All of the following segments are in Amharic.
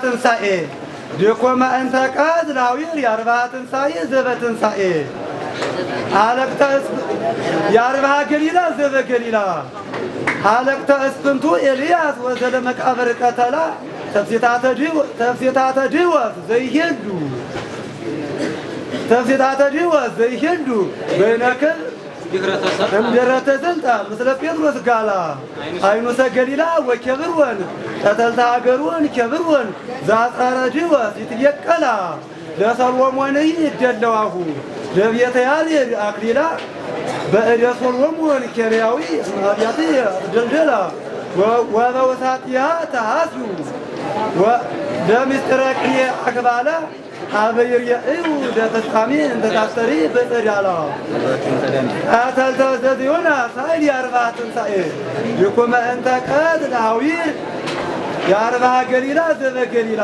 ትንሣኤ ድኮመ እንተ ቀትላዊር የአርባ ትንሣኤ ዘበትንሣኤ አለቅተ የአርባ ገሊላ ዘበገሊላ አለቅተ እስፍንቱ ኤልያስ ወዘለ መቃብር ቀተላ ተፍሲታተ ድወት ዘይሄዱ ተፍሲታተ ድወት ዘይሄዱ በይነክል እምድኅረተ ስልጣ ምስለ ጴጥሮስ ጋላ አይኑሰ ገሊላ ወኬብሮን ተተልታ ሀገሮን ኬብሮን ዘአጽራረ ድወት ይትየቀላ ለሰሎሞን ይደለዋሁ ለቤተ ያሬድ አክሊላ በእደ ሰሎሞን ኬርያዊ አብያት ደልደላ ወበውሳጢሃ ተሐስዩ ለምስጢረ ቅኔ አክባለ አበይር የእዩ ለፍጻሜ እንተ ታስተሪ በጸዳላ አተልተ ዘዚዮና ሳይል የአርባ ትንሣኤ ድኩመ እንተ ቀትላዊር የአርባ ገሊላ ዘበገሊላ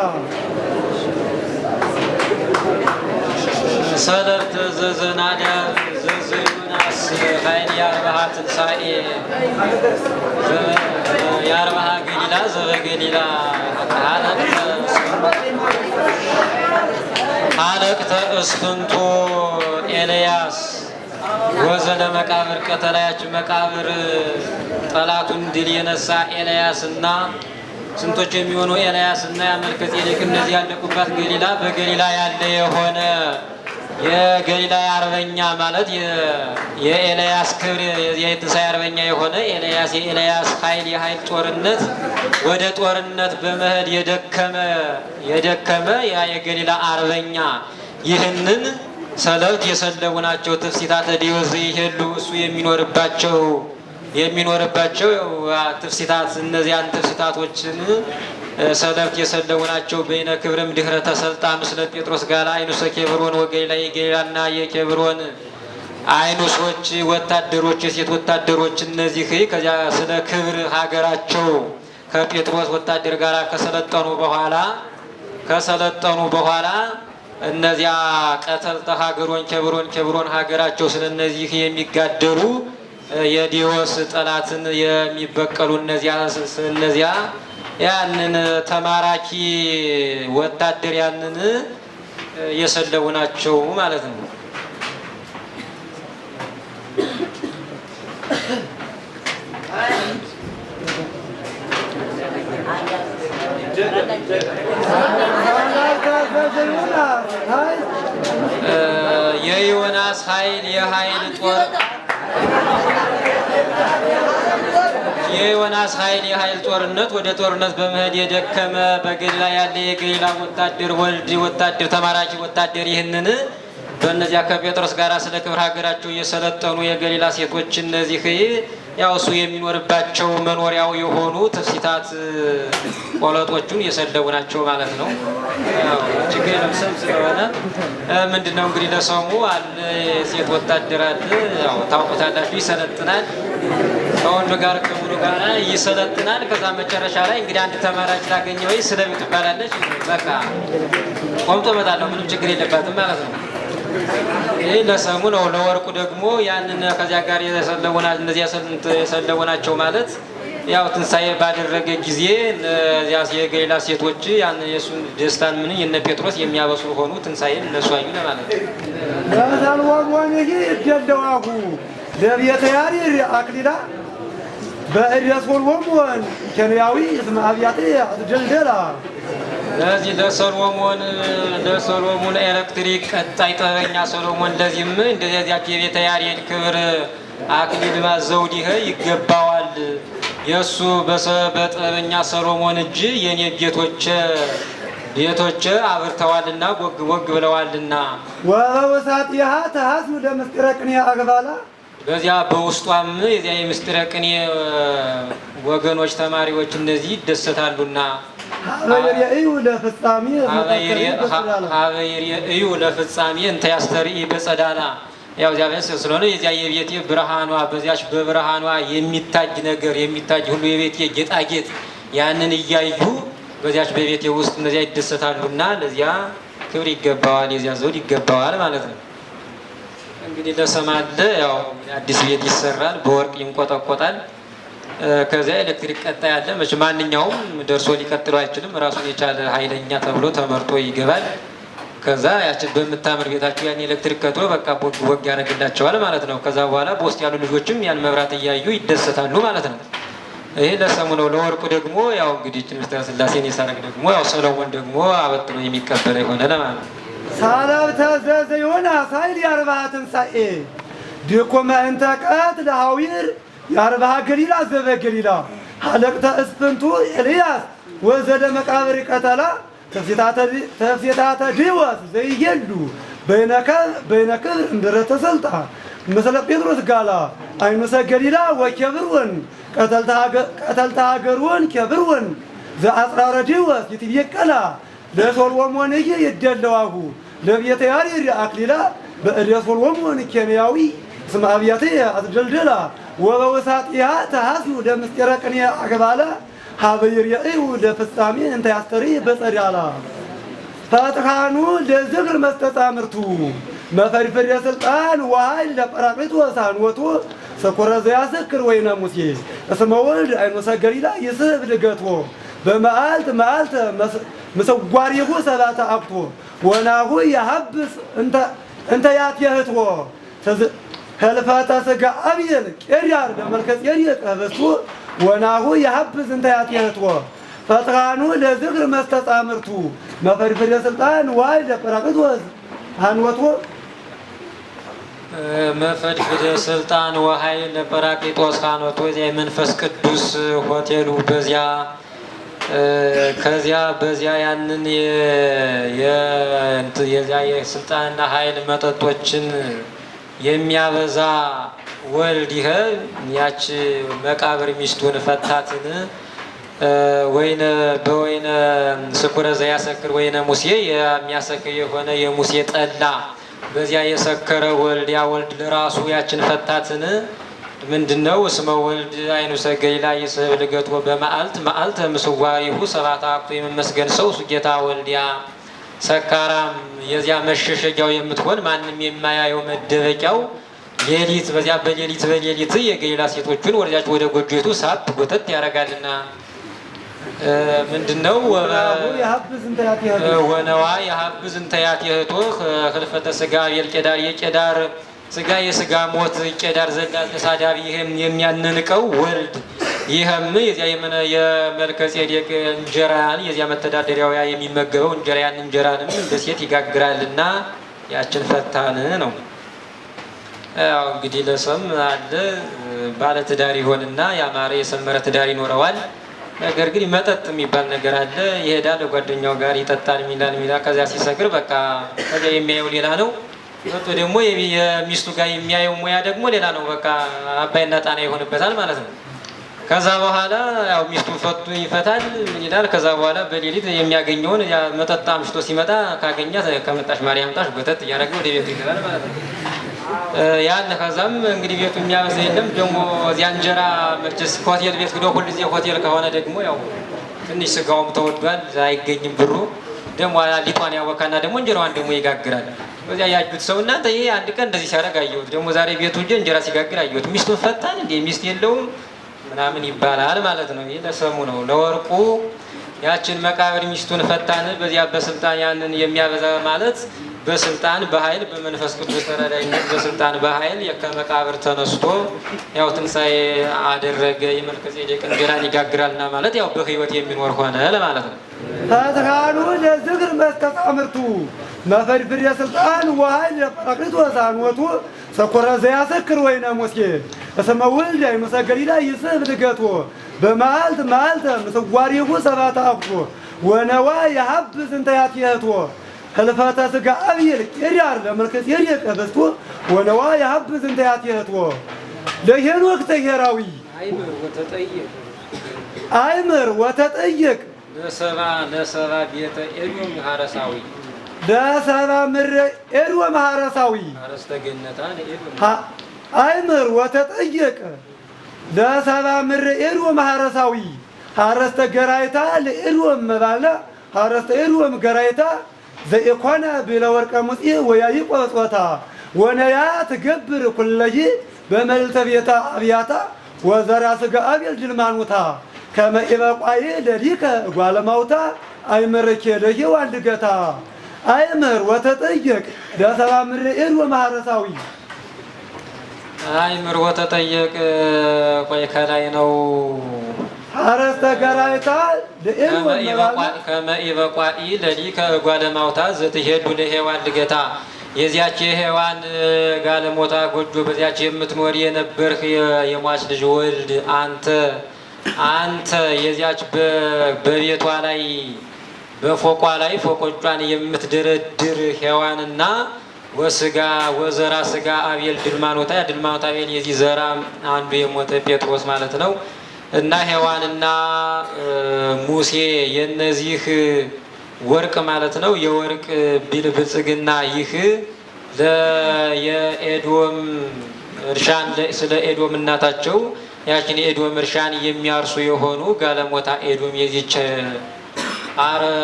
ሰለርተ ዘዘናዳ ዘዘዮናስ ኃይል የአርባ ትንሣኤ የአርባ ገሊላ ዘበገሊላ አለቅተ እስፍንቱ ኤልያስ ወዘለ መቃብር ቀተላያች መቃብር ጠላቱን ድል የነሳ ኤልያስና ስንቶች የሚሆኑ ኤልያስና መልከጼዴቅ እነዚህ ያለቁባት ገሊላ በገሊላ ያለ የሆነ የገሊላ አርበኛ ማለት የኤልያስ ክብር የትንሣኤ አርበኛ የሆነ ኤልያስ የኤልያስ ኃይል የኃይል ጦርነት ወደ ጦርነት በመሄድ የደከመ ያ የገሊላ አርበኛ ይህንን ሰለብት የሰለቡ ናቸው። ትፍሲታተ ዲዮስ ይሄሉ እሱ የሚኖርባቸው ትፍሲታት እነዚያን ትፍሲታቶችን ሰለብት የሰለቡ ናቸው። በይነ ክብርም ድኅረተ ሰልጣ ምስለ ጴጥሮስ ጋላ አይኑሰ ኬብሮን ወገሊላ የገሊላና የኬብሮን አይኑሶች ወታደሮች የሴት ወታደሮች እነዚህ ከዚያ ስለ ክብር ሀገራቸው ከጴጥሮስ ወታደር ጋር ከሰለጠኑ በኋላ እነዚያ ቀተልተ ሀገሮን ኬብሮን ሀገራቸው ስለነዚህ የሚጋደሉ የዲዮስ ጠላትን የሚበቀሉ እነዚያ ያንን ተማራኪ ወታደር ያንን የሰለቡ ናቸው ማለት ነው። የዮናስ ኃይል የኃይል ጦር የዮናስ ኃይል የኃይል ጦርነት ወደ ጦርነት በመሄድ የደከመ በገሊላ ያለ የገሊላ ወታደር ወታደር ተማራኪ ወታደር ይህንን በእነዚያ ከጴጥሮስ ጋር ስለ ክብር ሀገራቸው እየሰለጠኑ የገሊላ ሴቶች እነዚህ ያው እሱ የሚኖርባቸው መኖሪያው የሆኑ ትፍሲታት ቆለጦቹን የሰለቡ ናቸው ማለት ነው። ችግር ለምሰም ስለሆነ ምንድነው እንግዲህ ለሰሙ አለ ሴት ወታደር አለ። ያው ታውቁታላችሁ፣ ይሰለጥናል ከወንዱ ጋር ከሙሉ ጋር ይሰለጥናል። ከዛ መጨረሻ ላይ እንግዲህ አንድ ተማራጭ ላገኘ ወይ ስለሚ ትባላለች። በቃ ቆምጦ መጣለው ምንም ችግር የለባትም ማለት ነው። ይህ ለሰሙ ነው። ለወርቁ ደግሞ ያንን ከዚያ ጋር እነዚያ የሰለቡ ናቸው ማለት ያው ትንሣኤ ባደረገ ጊዜ እነዚያ የገሊላ ሴቶች ያን የሱን ደስታን ምን የነ ጴጥሮስ የሚያበስሩ ሆኑ። ትንሣኤን እነሱ አዩ ለማለት ነው። ለሰሎሞን ይደለዋሁ ለቤተ ያሬድ አክሊላ በእደ ሰሎሞን ኬንያዊ እስመ አብያት ደልደላ ለዚህ ለሰሎሞን ኤሌክትሪክ ቀጣይ ጥበበኛ ሰሎሞን ለዚህም እንደዚያች የቤተ ያሬድ ክብር አክሊል ዘውድ ይገባዋል። የእሱ በጥበበኛ ሰሎሞን እጅ የኔ ቤቶች አብርተዋልና ወግ ብለዋልና ወበውሳጢሃ ተሐስዩ ለምስጢረ ቅኔ አግባላ በዚያ በውስጧም የዚያ የምስጢረ ቅኔ ወገኖች ተማሪዎች እነዚህ ይደሰታሉና ሀበይርየእዩ ለፍጻሜ እንተ ያስተርኢ በጸዳላ ያው እዚያ ቤት ስለሆነ የዚያ የቤቴ ብርሃኗ በዚያች በብርሃኗ የሚታይ ሁሉ የቤቴ ጌጣጌጥ ያንን እያዩ በዚያች በቤቴ ውስጥ እነዚያ ይደሰታሉና ለዚያ ክብር ይገባዋል፣ የዚያ ዘውድ ይገባዋል ማለት ነው። እንግዲህ ለሰማለ ያው አዲስ ቤት ይሰራል፣ በወርቅ ይንቆጠቆጣል። ከዚያ ኤሌክትሪክ ቀጣይ አለ። መቼ ማንኛውም ደርሶ ሊቀጥለው አይችልም። ራሱን የቻለ ኃይለኛ ተብሎ ተመርጦ ይገባል። ከዛ ያችን በምታምር ቤታቸው ያን ኤሌክትሪክ ቀጥሎ በቃ ወግ ያደርግላቸዋል ማለት ነው። ከዛ በኋላ በውስጥ ያሉ ልጆችም ያን መብራት እያዩ ይደሰታሉ ማለት ነው። ይሄ ለሰሙ ነው። ለወርቁ ደግሞ ያው እንግዲህ ምስጢረ ሥላሴን የሳረግ ደግሞ ያው ሰሎሞን ደግሞ አበጥሮ የሚቀበለ የሆነ ለማለት ነው። ሳለብተ ዘዘዮና ሳይል የአርባዓ ትንሣኤ ድኮመ እንተ ቀትለ ሐዊር የአርባዓ ገሊላ ዘበገሊላ ሀለቅተ እስፍንቱ ኤልያስ ወዘደ መቃብር ቀተላ ተፍሴታተ ዲወስ ዘይየሉ በይነ ክብር እምድረ ተሰልጣ ምስለ ጴጥሮስ ጋላ አይኑሰ ገሊላ ወኬብርወን ቀተልተ ሀገርወን ኬብርወን ዘአጽራረ ዲወስ ይትቤቀላ ለሶሎሞን ይደለዋሁ ለቤተ ያሬድ አክሊላ በእደ ሶሎሞን ኬንያዊ እስመ አብያትየ አትደልደላ ወበውሳጢሃ ተሐስዩ ለምስጢረ ቅኔ አግባላ ሀበ ይርኤዩ ለፍጻሜ እንተ ያስተሪ በጸዳላ ፈትሐኑ ለዝክር መስተጻምርቱ መፈሪፍር የስልጣን ወኃይል ለጰራቅሊጦስ አንወቱ ሰኮረ ዘያሰክር ወይነ ሙሴ እስመ ወልድ አይኖሰ ገሊላ ይስሕብ ልገቶ በመዓልት መዓልተ ምስጓሪሁ ሰባተ አብቶ ወናሁ የሀብስ እንተ ያትየህትዎ ህልፈተ ሥጋ አብየል ቄዳር በመልከ ጼዴቅ ህብስቱ ወናሁ የሀብስ እንተ ያትየህትዎ ፈትሐኑ ለዝክር መስተጻምርቱ መፈሪፍር የስልጣን ወኃይል ለጰራቅሊጦስ አንወቱ መፈድፍደ ስልጣን ወኃይል ለጰራቅሊጦስ አንወቱ የዚያ የመንፈስ ቅዱስ ሆቴሉ በዚያ ከዚያ በዚያ ያንን የዚያ የስልጣንና ኃይል መጠጦችን የሚያበዛ ወልድ ይሄ ያች መቃብር ሚስቱን ፈታትን ወይነ በወይነ ስኩረ ዘያሰክር ወይነ ሙሴ የሚያሰክር የሆነ የሙሴ ጠላ በዚያ የሰከረ ወልድ ያ ወልድ ለራሱ ያችን ፈታትን ምንድነው? እስመ ወልድ አይኑሰ ገሊላ ይስሕብ ልገቶ በመዓልት መዓልተ ምስዋሪሁ ሰባተ አብቶ የመመስገን ሰው እሱ ጌታ ወልዲያ ሰካራም የዚያ መሸሸጊያው የምትሆን ማንም የማያየው መደበቂያው ሌሊት በዚያ በሌሊት የገሊላ ሴቶቹን ወደዚያች ወደ ጎጆቱ ሳት ጎተት ያደርጋልና ምንድነው? ወነዋ የሀብዝ እንተ ያትየህቶ ህልፈተ ሥጋ አብየል ቄዳር የቄዳር ሥጋ የሥጋ ሞት ቄዳር ዘላ ተሳዳቢ ይህም የሚያነንቀው ወልድ ይህም የዚያ የመልከ ጼዴቅ እንጀራን የዚያ መተዳደሪያው የሚመገበው እንጀራንም እንደ ሴት ይጋግራልና ያችን ፈታን ነው። ያው እንግዲህ ለሰም አለ ባለ ትዳር ይሆንና ያማረ የሰመረ ትዳር ይኖረዋል። ነገር ግን መጠጥ የሚባል ነገር አለ። ይሄዳል ጓደኛው ጋር ይጠጣል ሚላል ከዚያ ሲሰክር በቃ ከዚያ የሚያየው ሌላ ነው። ወጥቶ ደግሞ የሚስቱ ጋር የሚያየው ሙያ ደግሞ ሌላ ነው። በቃ አባይና ጣና ይሆንበታል ማለት ነው። ከዛ በኋላ ያው ሚስቱን ፈቱ ይፈታል ምን ይላል። ከዛ በኋላ በሌሊት የሚያገኘውን ያ መጠጥ አምሽቶ ሲመጣ ካገኛት ከመጣሽ ማርያም ጣሽ ጎተት እያደረገ ወደ ቤቱ ይገባል ማለት ነው። ያን ከዛም እንግዲህ ቤቱ የሚያበዛ የለም ደግሞ እዚያ እንጀራ መቼስ ሆቴል ቤት ሄዶ ሁሉ ጊዜ ሆቴል ከሆነ ደግሞ ያው ትንሽ ስጋውም ተወዷል አይገኝም ብሩ ደግሞ ሊጧን ያወካና ደግሞ እንጀራዋን ደግሞ ይጋግራል። በዚያ ያጁት ሰው እናንተ ይሄ አንድ ቀን እንደዚህ ሲያደርግ አየሁት፣ ደግሞ ዛሬ ቤቱ እንጀራ ሲጋግር አየሁት፣ ሚስቱን ፈታን እንዴ ሚስት የለውም ምናምን ይባላል ማለት ነው። ይሄ ለሰሙ ነው። ለወርቁ ያችን መቃብር ሚስቱን ፈታን በዚያ በስልጣን ያንን የሚያበዛ ማለት በስልጣን በኃይል በመንፈስ ቅዱስ ተረዳይነት በስልጣን በኃይል ከመቃብር ተነስቶ ያው ትንሣኤ አደረገ። የመልከ ጼዴቅ እንጀራን ይጋግራልና ማለት ያው በሕይወት የሚኖር ሆነ ለማለት ነው። ፈትሐኑ ለዝክር መስተጻምርቱ መፈሪፍር የስልጣን ወኃይል ለጰራቅሊጦስ አንወቱ ሰኮረ ዘያሰክር ወይነ ሙሴ እስመ ወልድ አይኑሰ ገሊላ ይስሕብ ልገቶ በመዓልት መዓልተ ምስዋሪሁ ሰባተ አብቶ ወነዋ የሀብስ እንተ ያትየህቶ ህልፈተ ሥጋ አብየል ቄዳር ለመልከ ጼዴቅ ህብስቱ ወነዋ የሀብስ እንተ ያትየህቶ ለሄኖክ ተሄራዊ አይምር ወተጠየቅ ለሰባ ቤተ ኤዶም ሀረሳዊ ለሰባ ምድረ ኤዶም ሀረሳዊ አረስተ ገነታን ኤዶም አይምር ወተጠየቅ ለሰባ ምድረ ኤዶም ሀረሳዊ ሀረስተ ገራይታ ለኤዶም መባለ ሀረስተ ኤዶም ገራይታ ዘኢኮነ ብለወርቀ ሙፄ ወያይቆ ጾታ ወነያ ትገብር ኩለይ በመልዕልተ ቤተ አብያታ ወዘራ ስጋ አቤል ድልማኑታ ከመኢበቋይ ለዲከ ጓለማውታ አይመረኬ ለሔዋን ልገታ አይመር ወተጠየቅ ለሰባ ምርኤል ወማህረሳዊ አይምር ወተጠየቅ ቆይ ከላይ ነው ሐረስተ ገራይታ ከመኢበቋይ ለዲከ ጓለማውታ ዘትሄዱ ለሔዋን ልገታ የዚያች የሔዋን ጋለሞታ ጎጆ በዚያች የምትኖር የነበርህ የሟች ልጅ ወልድ አንተ የዚያች በቤቷ ላይ በፎቋ ላይ ፎቆቿን የምትደረድር ሔዋንና ወዘራ ስጋ አቤል ድልማኖታ ድልማኖታ አቤል የዚህ ዘራ አንዱ የሞተ ጴጥሮስ ማለት ነው። እና ሔዋንና ሙሴ የነዚህ ወርቅ ማለት ነው የወርቅ ብልጽግና ይህ የኤዶም እርሻን ስለ ኤዶም እናታቸው ያችን የኤዶም እርሻን የሚያርሱ የሆኑ ጋለሞታ ኤዶም የዚች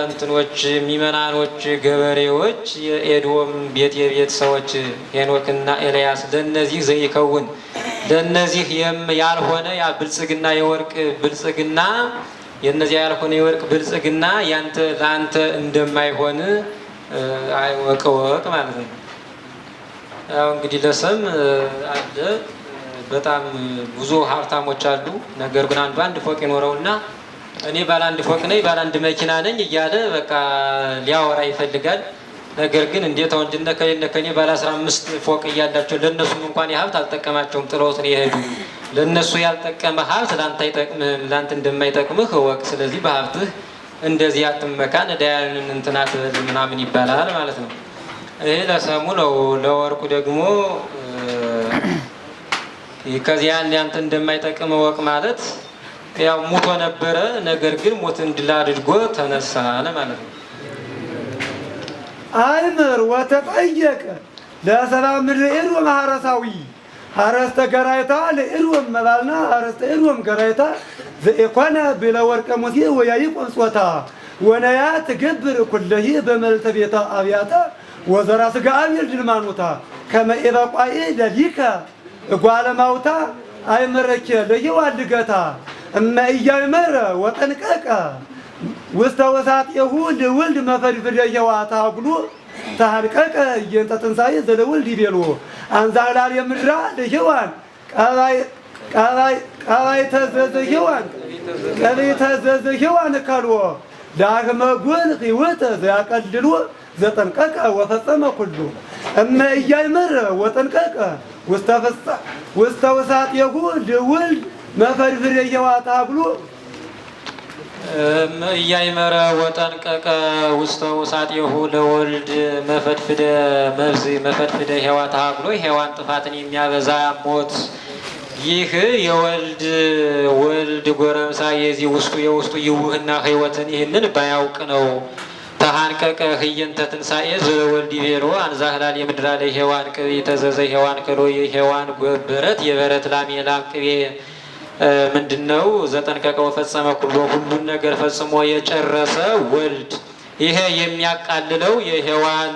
እንትኖች ሚመናኖች ገበሬዎች የኤዶም የቤት ሰዎች ሄኖክና ኤልያስ ለነዚህ ዘይከውን ለነዚህ ያልሆነ ያ ብልጽግና የወርቅ ብልጽግና የነዚያ ያልሆነ የወርቅ ብልጽግና ያንተ ላንተ እንደማይሆን ወቅ ማለት ነው። ያው እንግዲህ ለሰም አለ በጣም ብዙ ሀብታሞች አሉ። ነገር ግን አንድ ፎቅ ይኖረውና እኔ ባለ አንድ ፎቅ ነኝ ባለ አንድ መኪና ነኝ እያለ በቃ ሊያወራ ይፈልጋል። ነገር ግን እንዴት ወንድነ ከኔ ባለ 15 ፎቅ እያላቸው ለነሱም እንኳን የሀብት አልጠቀማቸውም ጥለውት ነው የሄዱ። ለነሱ ያልጠቀመ ሀብት ላንተ አይጠቅምህም፣ ላንተ እንደማይጠቅምህ እወቅ። ስለዚህ በሀብትህ እንደዚህ አትመካን፣ ዳያንን እንትናት ምናምን ይባላል ማለት ነው። ይሄ ለሰሙ ነው። ለወርቁ ደግሞ ከዚያ ያንተ እንደማይጠቅም እወቅ ማለት ያው ሙቶ ነበረ። ነገር ግን ሞትን ድል አድርጎ ተነሳ ማለት ነው። አይምር ወተጠየቀ ለሰባ ምርኤል ወማህረሳዊ ሐረስተ ገራይታ ለኤዶም መባልና ሐረስተ ኤዶም ገራይታ ዘኢኮነ ብለ ወርቀ ሙሴ ወያይቆም ጾታ ወነያ ትገብር ኩለሂ በመልተ ቤተ አብያተ ወዘራ ስጋ አቤል ድልማኖታ ከመኢበቋይ ለዲከ ጓለማውታ አይመረኬ ለሔዋን ልገታ እመ ኢያእመረ ወጠንቀቀ ውስተ ወሳጤሁ ለወልድ መፈድፍደ ሔዋታ ብሎ ተሐልቀቀ እየንተ ትንሣኤ ዘለወልድ ይቤሎ አንዛላል የምድራ ለሔዋን ቀባይ ተዘዘ ሔዋን ካልዎ ዳግመ ጎል ሕይወተ ዘያቀልሎ ዘጠንቀቀ ወፈጸመ ኩሉ እመ ኢያእመረ ወጠንቀቀ ውስተ ወሳጤሁ ለወልድ መፈድፍደ ሔዋታ ብሎ ኢያእመረ ወጠንቀቀ ውስተ ወሳጤሁ ለወልድ መፈድፍደ ሔዋታ ብሎ ሔዋን ጥፋትን የሚያበዛ ሞት ይህ የወልድ ጎረምሳ የዚህ የውስጡ ይውህና ሕይወትን ይህንን ባያውቅ ነው። ተሐንቀቀ ህየንተ ትንሣኤ ዘወልድ ይቤሎ አንዛህላል የምድራ ላይ ሔዋን ቅቤ ተዘዘ ሔዋን ከሎ የሔዋን በረት የበረት ላም የላም ቅቤ ምንድነው? ዘጠንቀቀ ወፈጸመ ኩሎ ሁሉን ነገር ፈጽሞ የጨረሰ ወልድ ይሄ የሚያቃልለው የሔዋን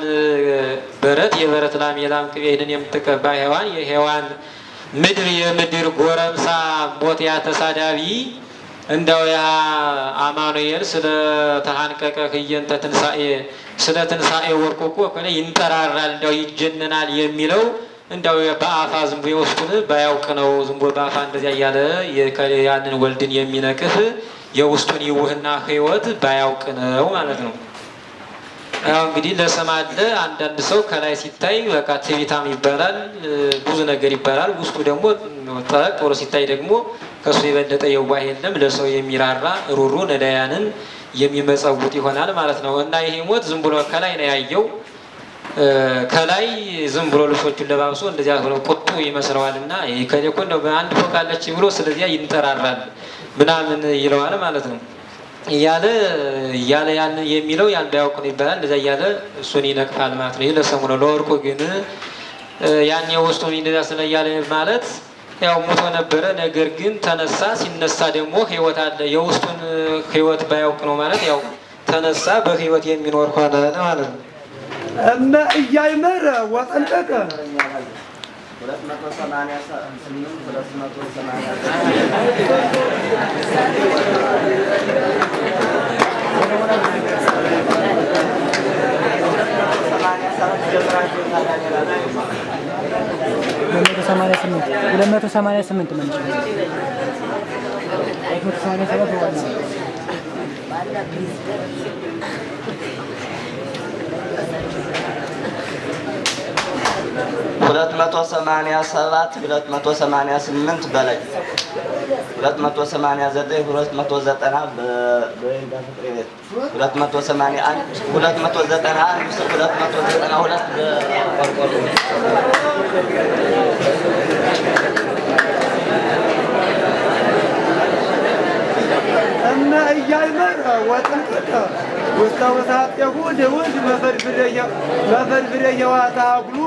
በረት የበረት ላም የላም ቅቤ ይህንን የምትቀባ ሔዋን የሔዋን ምድር የምድር ጎረምሳ ሞት ያተሳዳቢ እንዳው ያ አማኑኤል ስለ ተሐንቀቀ ህየንተ ትንሣኤ ስለ ትንሣኤ ወርቁ እኮ ይንጠራራል እንዳው ይጀነናል የሚለው እንዳው በአፋ ዝም ብሎ የውስጡን ባያውቅ ነው። ዝም ብሎ በአፋ እንደዚያ እያለ ያንን ወልድን የሚነቅፍ የውስጡን ይውህና ሕይወት ባያውቅ ነው ማለት ነው። ያው እንግዲህ ለሰማለ አንዳንድ ሰው ከላይ ሲታይ በቃ ትዕቢታም ይባላል፣ ብዙ ነገር ይባላል። ውስጡ ደግሞ ጠቅ ብሎ ሲታይ ደግሞ ከሱ የበለጠ የዋህ የለም። ለሰው የሚራራ ሩሩ ነዳያንን የሚመጸውት ይሆናል ማለት ነው። እና ይሄ ሞት ዝም ብሎ ከላይ ነው ያየው። ከላይ ዝም ብሎ ልብሶቹን ለባብሶ እንደዚያ ብሎ ቁጡ ይመስለዋልና ከሌኮ እንደው በአንድ ፎቅ አለች ብሎ ስለዚያ ይንጠራራል ምናምን ይለዋል ማለት ነው። እያለ ያን የሚለው ያን ባያውቅ ነው ይባላል። እንደዚያ እያለ እሱን ይነቅፋል ማለት ነው። ይህ ለሰሙ ነው። ለወርቁ ግን ያን የውስጡን እንደዚያ ስለያለ ማለት ያው ሞቶ ነበረ። ነገር ግን ተነሳ። ሲነሳ ደግሞ ሕይወት አለ። የውስጡን ሕይወት ባያውቅ ነው ማለት ያው ተነሳ፣ በሕይወት የሚኖር ሆነ ማለት ነው። እመ ኢያእመረ ወጠንቀቀ ሁለት መቶ ሰማንያ ሰባት 288 በላይ 289 290 በወይንዳ ፍቅሬ ቤት 281 291 292 በቆርቆሮ እነ እያይመር ወጥንቅቀ ወስታወሳት የሁድ ውድ መፈርፍሬ ዋታጉሉ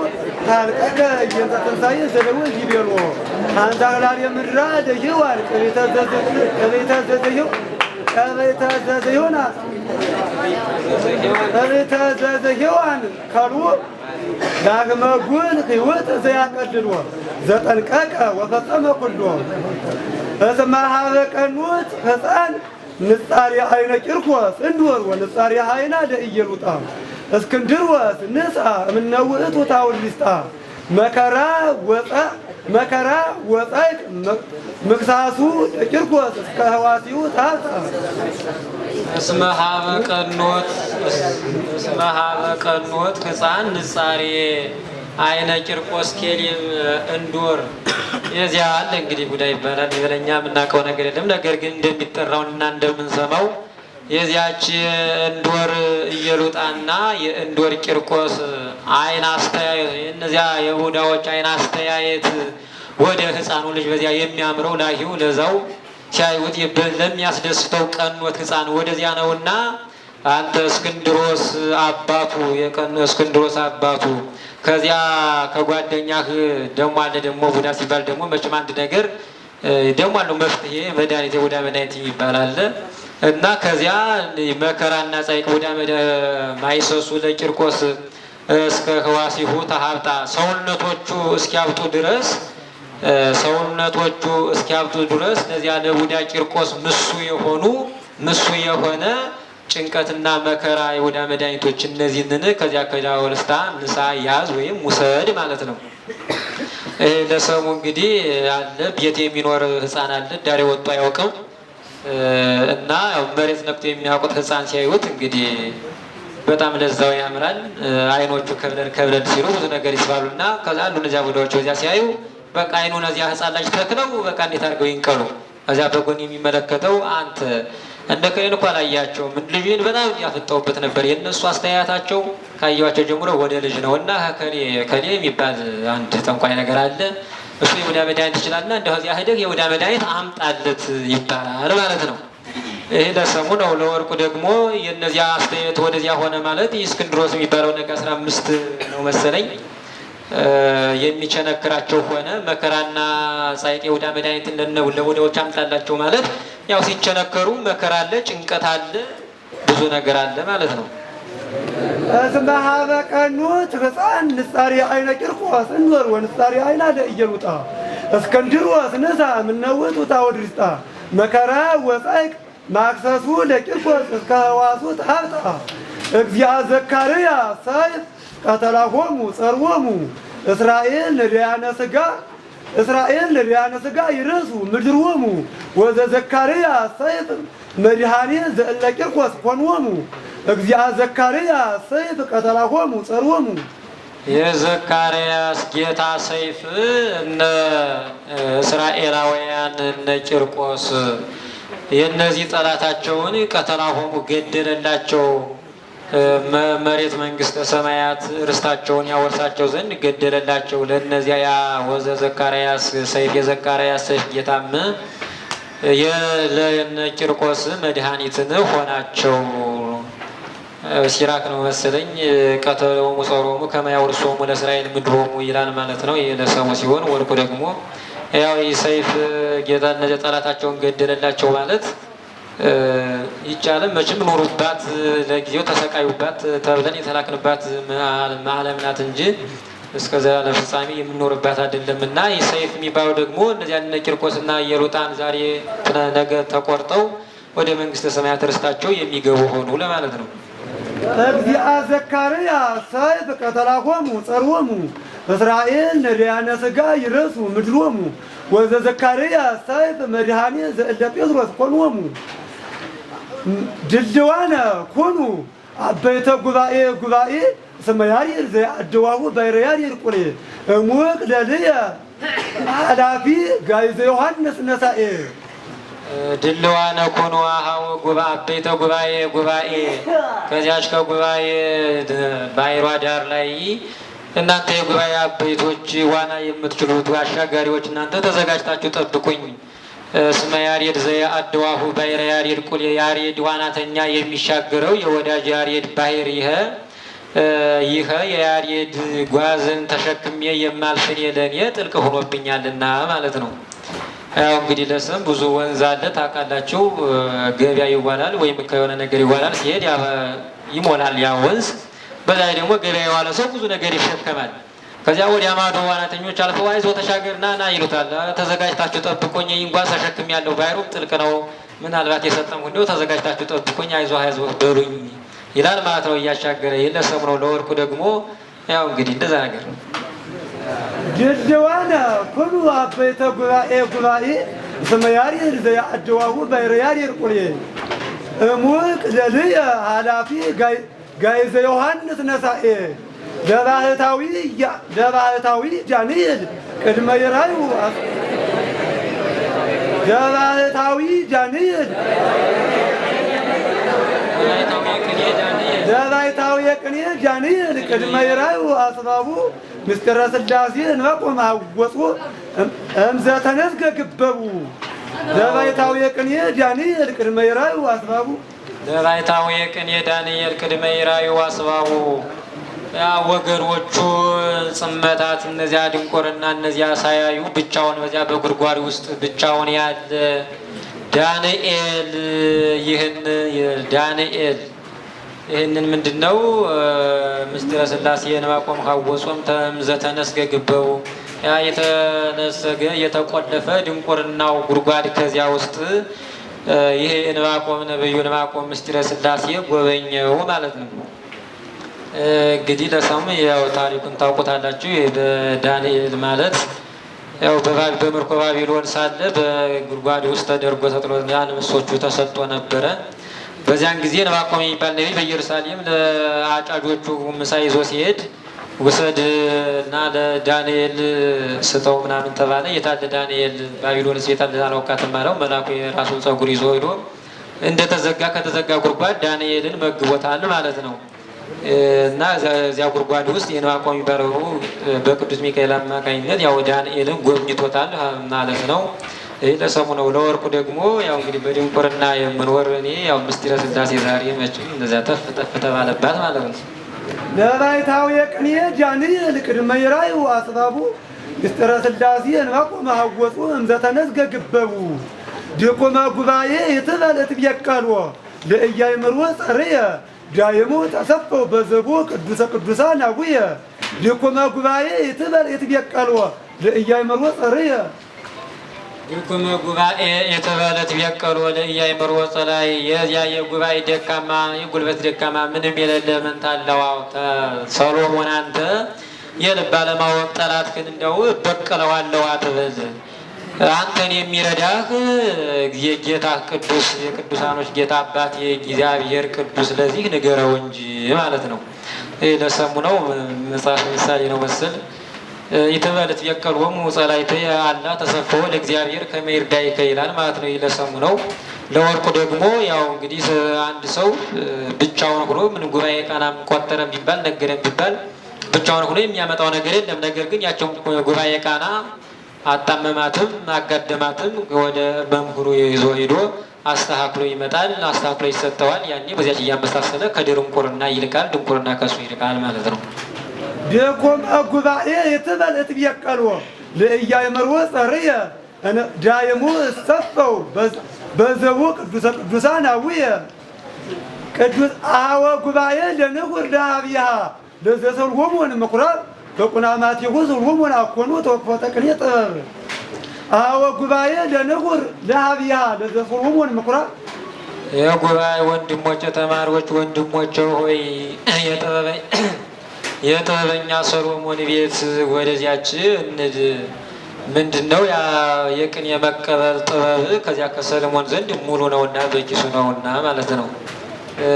ታልቀቀ እየተንሳየ ዘለወል ይቤሎ አንተ አላር የምድራ ደየዋል ከቤተዘዘየዋን ከሉ ዳግመ ጉን ሕይወት ዘያቀድሎ ዘጠንቀቀ ወፈጸመ ኩሎ እስመ ሀበ ቀኖት ሕፃን ንጻሪ አይነ ቂርቆስ እንድወር ወንጻሪ አይና ደእየሉጣ እስክንድሮስ ንሳ እምነውእቱ ታውሊስጣ መከራ ወጻይቅ ምክሳሱ ቂርቆስ እስከ ህዋሲው ታጣ እስመ ሀበ ቀኖት ሕፃን ንጻሬ አይነ ቂርቆስ ኬሊም እንዶር የዚያ አለ እንግዲህ ጉዳይ ይባላል። ይበለኛ የምናውቀው ነገር የለም። ነገር ግን እንደሚጠራውና እንደምንሰማው የዚያች እንዶር እየሉጣና የእንዶር ቂርቆስ አይን አስተያየት የእነዚያ የይሁዳዎች አይን አስተያየት ወደ ሕፃኑ ልጅ በዚያ የሚያምረው ላሂው ለዛው ሲያዩት ለሚያስደስተው ቀኖት ሕፃን ወደዚያ ነውና አንተ እስክንድሮስ አባቱ እስክንድሮስ አባቱ ከዚያ ከጓደኛህ ደሞ አለ ደሞ ቡዳ ሲባል ደሞ መቼም አንድ ነገር ደሞ አለው መፍትሄ መድኃኒት የቡዳ መድኃኒት ይባላል እና ከዚያ መከራና ጻይቅ ቡዳ ማይሰሱ ለቂርቆስ እስከ ህዋሲሁ ተሀብጣ ሰውነቶቹ እስኪያብጡ ድረስ እነዚያ ለቡዳ ቂርቆስ ምሱ የሆነ ጭንቀትና መከራ የቡዳ መድኃኒቶች እነዚህን ከዚያ ከዳወልስታ ንሳ ያዝ ወይም ውሰድ ማለት ነው። ለሰሙ እንግዲህ አለ ቤት የሚኖር ሕፃን አለ ዳሬ ወጡ አያውቅም እና መሬት ነክቶ የሚያውቁት ሕፃን ሲያዩት እንግዲህ በጣም ለዛው ያምራል። አይኖቹ ከብለድ ሲሉ ብዙ ነገር ይስባሉና ከዛ አሉ እነዚያ ቡዳዎች ወዚያ ሲያዩ በቃ አይኑን እዚያ ሕፃን ላይ ተክለው በቃ እንዴት አድርገው ይንቀሉ። እዚያ በጎን የሚመለከተው አንተ እንደ ከሌን እንኳን አላያቸውም ልጅን በጣም ያፈጣውበት ነበር። የነሱ አስተያየታቸው ካያቸው ጀምሮ ወደ ልጅ ነውና ከሌ የሚባል አንድ ጠንቋይ ነገር አለ እሱ የቡዳ መድኃኒት ይችላልና እንደው እዚያ ሄደህ የቡዳ መድኃኒት አምጣለት ይባላል ማለት ነው። ይሄ ለሰሙ ነው። ለወርቁ ደግሞ የነዚያ አስተያየት ወደዚያ ሆነ ማለት እስክንድሮስ የሚባለው ነገር 15 ነው መሰለኝ የሚቸነክራቸው ሆነ መከራና ጻይቅ የቡዳ መድኃኒት ለቡዳዎች አምጣላቸው ማለት ያው ሲቸነከሩ መከራ አለ፣ ጭንቀት አለ፣ ብዙ ነገር አለ ማለት ነው። እስመ ሀበ ቀኖት ሕፃን ንጻሪ አይነ ቂርቆስ እንወር ወንጻሪ አይና ደእየሉጣ እስክንድሮስ ንሳ እምነውእቱ ታውሊስጣ መከራ ወጻይቅ ማክሰሱ ለቂርቆስ እስከ ህዋሱ ተሀብጣ እግዚአ ዘካርያስ ሰይፍ ቀተላሆሙ ጸርዎሙ እስራኤል ነዳያነ ሥጋ ይርሱ ምድርዎሙ ወዘዘካርያስ ሰይፍ መድኃኒት ዘእለ ቂርቆስ ኮንዎሙ እግዚአ ዘካርያስ ሰይፍ ቀተላሆሙ ጸርዎሙ የዘካርያስ ጌታ ሰይፍ እነ እስራኤላውያን እነ ቂርቆስ የእነዚህ ጠላታቸውን ቀተላሆሙ ገደለላቸው። መሬት መንግስተ ሰማያት ርስታቸውን ያወርሳቸው ዘንድ ገደለላቸው። ለእነዚያ ያ ወዘ ዘካርያስ ሰይፍ የዘካርያስ ሰይፍ ጌታም ለእነ ቂርቆስ መድኃኒትን ሆናቸው። ሲራክ ነው መሰለኝ ቀተሎሙ ጸሮሙ ከመያወርሶሙ ለእስራኤል ምድሮሙ ይላል ማለት ነው። ይህ ለሰሙ ሲሆን ወርቁ ደግሞ ያው ሰይፍ ጌታ እነዚያ ጠላታቸውን ገደለላቸው ማለት ይቻለም መቼም ኖሩባት ለጊዜው ተሰቃዩባት ተብለን የተላክንባት ዓለም ናት እንጂ እስከ ዘላለም ፍጻሜ የምንኖርባት አይደለምና ሰይፍ የሚባለው ደግሞ እነዚያ እነ ቂርቆስና ኢየሉጣን ዛሬ ነገ ተቆርጠው ወደ መንግስተ ሰማያት ርስታቸው የሚገቡ ሆኑ ለማለት ነው። እግዚአ ዘካርያስ ሰይፍ ቀተላሆሙ ጸርዎሙ እስራኤል ነዳያነ ሥጋ ይረሱ ምድሮሙ ወዘዘካርያስ ሰይፍ መድኃኔ ዘእለ ጴጥሮስ ኮንዎሙ ድልዋነ ኮኑ አበይተ ጉባኤ እስመ ያሬድ ዘያድዋሁ ባሕረ ያሬድ ቁሬ እሙቅ ለልየ ኃላፊ ጋይዘ ዮሐንስ ነሳኤ ድልዋነ ኮኑ አሃው አበይተ ጉባኤ ከዚያች ከጉባኤ ባሕሯ ዳር ላይ እናንተ የጉባኤ አበይቶች ዋና የምትችሉት አሻጋሪዎች እናንተ ተዘጋጅታችሁ ጠብቁኝ። እስመ ያሬድ ዘያድዋሁ ባሕረ ያሬድ ቁሌ ያሬድ ዋናተኛ የሚሻገረው የወዳጅ ያሬድ ባሕር ይህ የያሬድ ጓዝን ተሸክሜ የማልፍን ለእኔ ጥልቅ ሆኖብኛልና ማለት ነው። ያው እንግዲህ ለስም ብዙ ወንዝ አለ ታውቃላችሁ። ገበያ ይዋላል ወይም ከሆነ ነገር ይዋላል፣ ሲሄድ ይሞላል ያ ወንዝ። በዛ ላይ ደግሞ ገበያ የዋለ ሰው ብዙ ነገር ይሸከማል። ከዚያ ወዲያ ማዶ ዋናተኞች አልፈው አይዞ ተሻገር ና ይሉታል። ተዘጋጅታችሁ ጠብቆኝ ይንጓዝ ተሸክም ያለው ባሕሩም ጥልቅ ነው፣ ምናልባት የሰጠምኩ እንደው ተዘጋጅታችሁ ጠብቆኝ አይዞ በሉኝ ይላል ማለት ነው። እያሻገረ ለሰሙ ነው። ለወርቁ ደግሞ ያው እንግዲህ እንደዛ ነገር ነው። ድልዋነ ኩሉ አበይተ ጉባኤ እስመ ያሬድ ዘያድዋሁ ባሕረ ያሬድ ቁሬ እሙቅ ለልየ ኃላፊ ጋይዘ ዮሐንስ ነሳኤ ለባሕታዊ ዳንኤል ቅድመ ይራዩ ለባሕታዊ ቅኔ ዳንኤል ቅድመ ይራዩ አስባቡ ምስጢረ ሥላሴ እንበቆም አወፁ እምዘተነስገ ግበቡ ለባሕታዊ ቅኔ ዳንኤል ቅድመ ይራዩ አስባቡ ለባሕታዊ ቅኔ ዳንኤል ቅድመ ይራዩ አስባቡ ያ ወገኖቹ ጽመታት እነዚያ ድንቆርና እነዚያ ሳያዩ ብቻውን በዚያ በጉድጓድ ውስጥ ብቻውን ያለ ዳንኤል ይህንን ምንድነው? ምስጢረ ሥላሴን ማቆም ካወጾም ተምዘተነስገ ግበው ያ የተነሰገ የተቆለፈ ድንቁርናው ጉድጓድ ከዚያ ውስጥ ይሄ ዕንባቆም ነብዩ ዕንባቆም ምስጢረ ሥላሴ ጎበኘው ማለት ነው። እንግዲህ ለሰሙ ያው ታሪኩን ታውቁታላችሁ። በዳንኤል ማለት ያው በምርኮ ባቢሎን ሳለ በጉድጓድ ውስጥ ተደርጎ ተጥሎ አንበሶቹ ተሰጥቶ ነበረ። በዚያን ጊዜ ዕንባቆም የሚባል ነቢይ በኢየሩሳሌም ለአጫጆቹ ምሳ ይዞ ሲሄድ ውሰድ እና ለዳንኤል ስተው ምናምን ተባለ። የታለ ዳንኤል ባቢሎንስ የታለ አላውቃትም አለው። መልአኩ የራሱን ፀጉር ይዞ ሄዶ ከተዘጋ ጉድጓድ ዳንኤልን መግቦታል ማለት ነው። እና እዚያ ጉድጓድ ውስጥ የዕንባቆም የሚባለው በቅዱስ ሚካኤል አማካኝነት ያው ዳንኤልን ጎብኝቶታል ማለት ነው። ይህ ለሰሙ ነው። ለወርቁ ደግሞ ያው እንግዲህ በድንቁርና የምንወር እኔ ያው ምስጢረ ሥላሴ ዛሬ መቼም እንደዚያ ተፍ ተባለባት ማለት ነው። ለባሕታዊ ቅኔ ዳንኤል ቅድመ ይራዩ አስባቡ ምስጢረ ሥላሴ ዕንባቆም አወፁ እምዘተነስገ ግበቡ ድቁመ ጉባኤ የተባለት ቢያቃሉ ለእያይምሮ ጸርየ ዳይሙ ተሰፈው በዘቦ ቅዱሰ ቅዱሳን አቡየ ድቁመ ጉባኤ የተባለት ቢያቃሉ ለእያይምሮ ጸርየ ድቁመ ጉባኤ የተባለት ቢያቃሉ ለእያይምሮ ጸላይ የዚያ የጉባኤ ደካማ የጉልበት ደካማ ምንም የሌለ መንታላው ሰሎሞን አንተ የልብ አለማወቅ ጠላትህን እንደው በቀለዋለሁ አትበል። አንተን የሚረዳህ የጌታ ቅዱስ የቅዱሳኖች ጌታ አባት የእግዚአብሔር ቅዱስ ለዚህ ንገረው እንጂ ማለት ነው። ይህ ለሰሙ ነው። መጽሐፍ ምሳሌ ነው መሰል የተባለት ቢያቀልወሙ ጸላይተ አላ ተሰፈው ለእግዚአብሔር ከመይርዳይከ ይላል ማለት ነው። ይህ ለሰሙ ነው። ለወርቁ ደግሞ ያው እንግዲህ አንድ ሰው ብቻውን ሆኖ ምን ጉባኤ ቃናም ቆጠረም ቢባል ነገረም ቢባል ብቻውን ሆኖ የሚያመጣው ነገር የለም። ነገር ግን ያቸው ጉባኤ ቃና አጣመማትም አጋደማትም ወደ መምህሩ ይዞ ሄዶ አስተካክሎ ይመጣል፣ አስተካክሎ ይሰጠዋል። ያኔ በዚያች እያመሳሰለ ከድንቁርና ይልቃል፣ ድንቁርና ከሱ ይልቃል ማለት ነው። ድቁመ ጉባኤ የተባለት ቢያቃልዎ ለእያይምሮ ጸርየ ዳይሙ ሰፈው በዘቡ ቅዱሰ ቅዱሳን አቡየ ቅዱስ አወ ጉባኤ ለንጉር ለአብያ ለዘሰልሆሙ ምኩራብ በቁናማት ይሁዝ ሁሉን አኮኑ ተወቅፎ ተቅኔ ጥበብ አወ ጉባኤ ለንጉር ለሀቢያ ለዘፍሩሙን ምኩራ የጉባኤ ወንድሞቼ ተማሪዎች ወንድሞቼ ሆይ የጥበበኛ ሰሎሞን ቤት ወደዚያች እንድ ምንድነው ያ የቅኔ የመቀበል ጥበብ ከዚያ ከሰሎሞን ዘንድ ሙሉ ነውና በኪሱ ነውና ማለት ነው።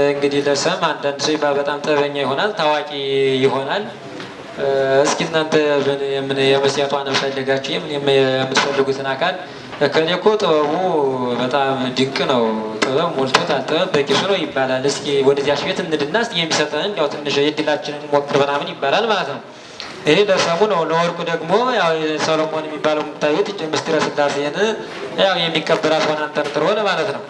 እንግዲህ ለሰም አንዳንድ ሰው በጣም ጥበበኛ ይሆናል፣ ታዋቂ ይሆናል። እስኪ እናንተ የመስያቷን ፈልጋችሁ የምትፈልጉትን አካል እከሌ እኮ ጥበቡ በጣም ድንቅ ነው፣ ጥበብ ሞልቶታል፣ ጥበብ በኪሱ ነው ይባላል። እስኪ ወደዚያች ቤት እንድና እስኪ የሚሰጠን ያው ትንሽ የድላችንን ሞክር ምናምን ይባላል ማለት ነው። ይሄ ለሰሙ ነው። ለወርቁ ደግሞ ያው ሰሎሞን የሚባለው የምታዩት ምስጢረ ሥላሴን ያው የሚቀበላት ሆና አንጠርጥሮ ማለት ነው።